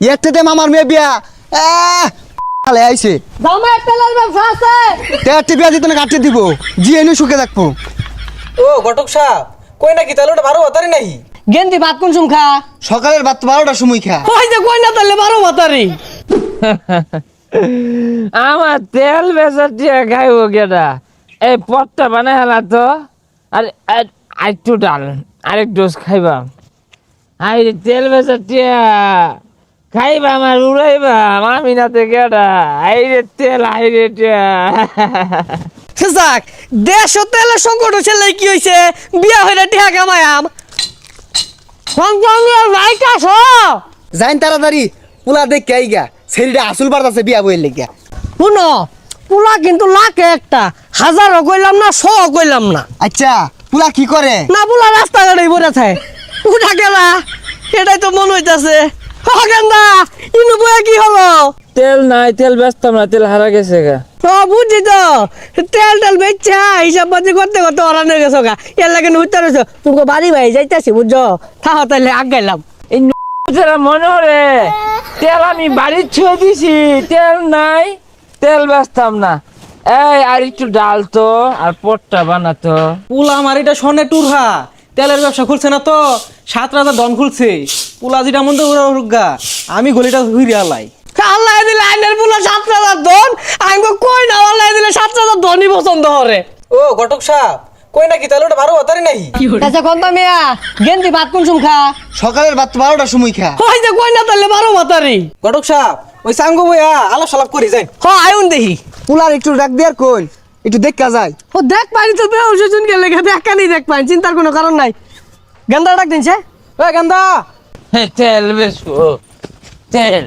একটাতে মামার মেয়ে বিয়া খালে আইছে জামাই তেলের ব্যবসা আছে। তেরটি বিয়া দিতে না কাটতে দিব জিয়ে নিয়ে সুখে থাকবো। ও ঘটক সাহেব কই নাকি তাহলে ওটা 12 বাতারি নাই? গেন্দি ভাত কোন খা? সকালের ভাত 12টার সময় খা। ওই যে কই না তাহলে 12 বাতারি। আমার তেল বেচার টিয়া খাইব কেটা? এই পথটা বানাই হেলা তো। আর একটু ডাল আরেক ডোজ খাইবা। আই তেল বেচার টিয়া খাইবা আমার উড়াইবা আমি না তে কেটা? আই রে তেল আই রে টিয়া। যাক দেশ ও তেলের সংকট ছেলে কি হইছে? বিয়া হইলে টিহা কামায়াম। সংসঙ্গে রাইট আসো। যাইন তাড়াতাড়ি পোলা দেখে আইগা ছেলেটা আসল বাড়তাছে বিয়া বইয়ের লেগা। শুনো পোলা কিন্তু লাখে একটা, হাজারও কইলাম না, 100 কইলাম না। আচ্ছা পোলা কি করে? না পোলা রাস্তাঘাটে পড়ে থাকে। উঠা গেলা এটাই তো মন হইতাছে। গেন্দা ইনু বয়া কি হলো? তেল নাই, তেল বেচতাম না, তেল হারা গেছে গা। ও বুঝছি তো, তেল তেল বেচছা হিসাব পাতি করতে করতে ওরানো গেছো গা। এর লাগে উত্তর হয়েছো তুমি বাড়ি ভাই যাইতাছি বুঝছো। থাহো তাহলে আগাইলাম। এই যারা মনে হরে তেল আমি বাড়ির ছুঁয়ে দিছি, তেল নাই, তেল বেচতাম না। এই আর একটু ডাল তো আর পটটা বানাতো। পুলা আমার এটা শোনে টুরহা তেলের ব্যবসা খুলছে না তো, 7 রাজা দন খুলছে। পুলা যেটা মন তো গা আমি গলিটা ঘুরে আলাই। আল্লাহ দিলে আইনের পোলা 7,000 ধন, আমি কই না আল্লাহ দিলে 7,000 ধনই পছন্দ করে। ও ঘটক সাহেব কই নাকি তাহলে ওটা 12 বাতারি নাই? আচ্ছা কোন মিয়া গেন্দি ভাত কোন খা? সকালের ভাত 12টার সময় খা। ওই যে কই না তাহলে 12 বাতারি। ঘটক সাহেব ওই সাঙ্গো বইয়া আলাপ সালাপ করি যাই। আয়ুন দেখি। পোলার একটু ডাক দিয়ার কোন একটু দেখা যায়। ও দেখ পানি তো বেউসুন গেলে দেখানি দেখ পানি, চিন্তার কোনো কারণ নাই। গেন্দা ডাক দিনছে। ওই গান্দা তেল বেচবো, তেল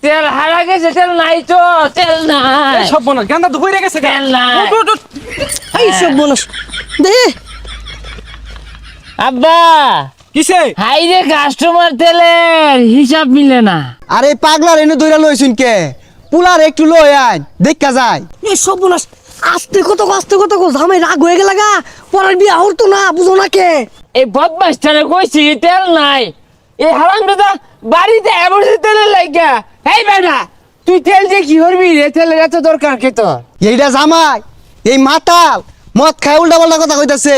তেল হারা গেছে, তেল নাই তো, তেল নাই, সব বনা গান্দা তো হইরে গেছে। তেল নাই। এই সব মানুষ দে আব্বা কিসে? হাই রে কাস্টমার তেলের হিসাব মিলে না। আরে পাগলার এনে দইরা লইছুন কে? পোলার একটু লই আইন দেখা যায়। এই সব মানুষ আস্তে কত জামাই রাগ হয়ে গেল গা। পরের বিয়া হতো না বুঝো না কে? এই বদমাসটারে কইছি তেল নাই, এই হারামজাদা বাড়িতে এমরজেন্সি তেলের লাগা। এই বেটা তুই তেল যে কি করবি রে? তেলের এত দরকার কে তোর? এইটা জামাই এই মাতাল মদ খায় উল্টা পাল্টা কথা কইতাছে।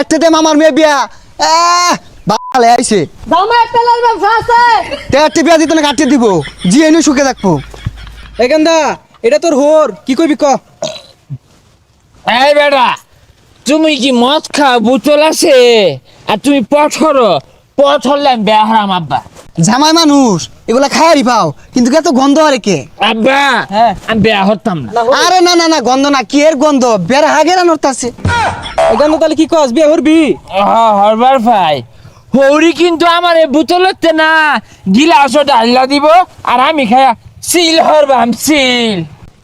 একটাতে মামার মেয়ে বিয়া ভালে আইছে। জামাই তেলের ব্যবসা আছে। তেরটি বিয়া দিতে না কাটতে দিব জিয়ে নিয়ে সুখে থাকবো। এই গান্দা এটা তোর হোর কি কইবি ক? এই বেটা তুমি কি মদ খাও বোতল আছে আর তুমি পথ হরো? পথ হরলে আমি বেয়া হারাম আব্বা। জামাই মানুষ এগুলা খায়ারি পাও কিন্তু এত গন্ধ আরে কে? আব্বা হ্যাঁ। আমি বেয়া হতাম না। আরে না না না গন্ধ না কি এর গন্ধ বের হাগেরা নড়তাছে। এই গান্দা তাহলে কি কস বিয়ে করবি? হরবার ভাই হৌরি কিন্তু আমার এই বোতলতে না গিলাসও ডাল্লা দিব আর আমি খায়া সিল হরবাম সিল।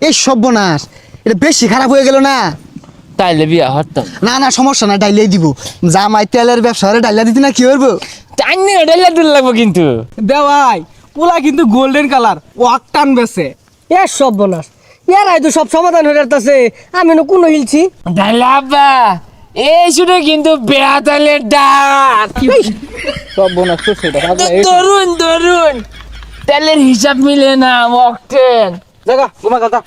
এই সর্বনাশ এটা বেশি খারাপ হয়ে গেল না। তাইলে বিয়া হতাম না না সমস্যা না ডাইলেই দিব। জামাই তেলের ব্যবসা ডাইলা দিতে না কি করবো? টাইনি ডাল্লা দিল লাগবো কিন্তু। দেওয়াই পুলা কিন্তু গোল্ডেন কালার ওয়াক টান বেছে। এ সব মানুষ ইয়ারাই তো সব সমাধান হয়ে যাচ্ছে। আমি না কোনো হিলছি। তাইলে আব্বা এই শুনে কিন্তু বেয়া তাইলে ডাক সব বোনাস তো সেটা ধরুন ধরুন তেলের হিসাব মিলে না অক্টেন। জায়গা তোমার কথা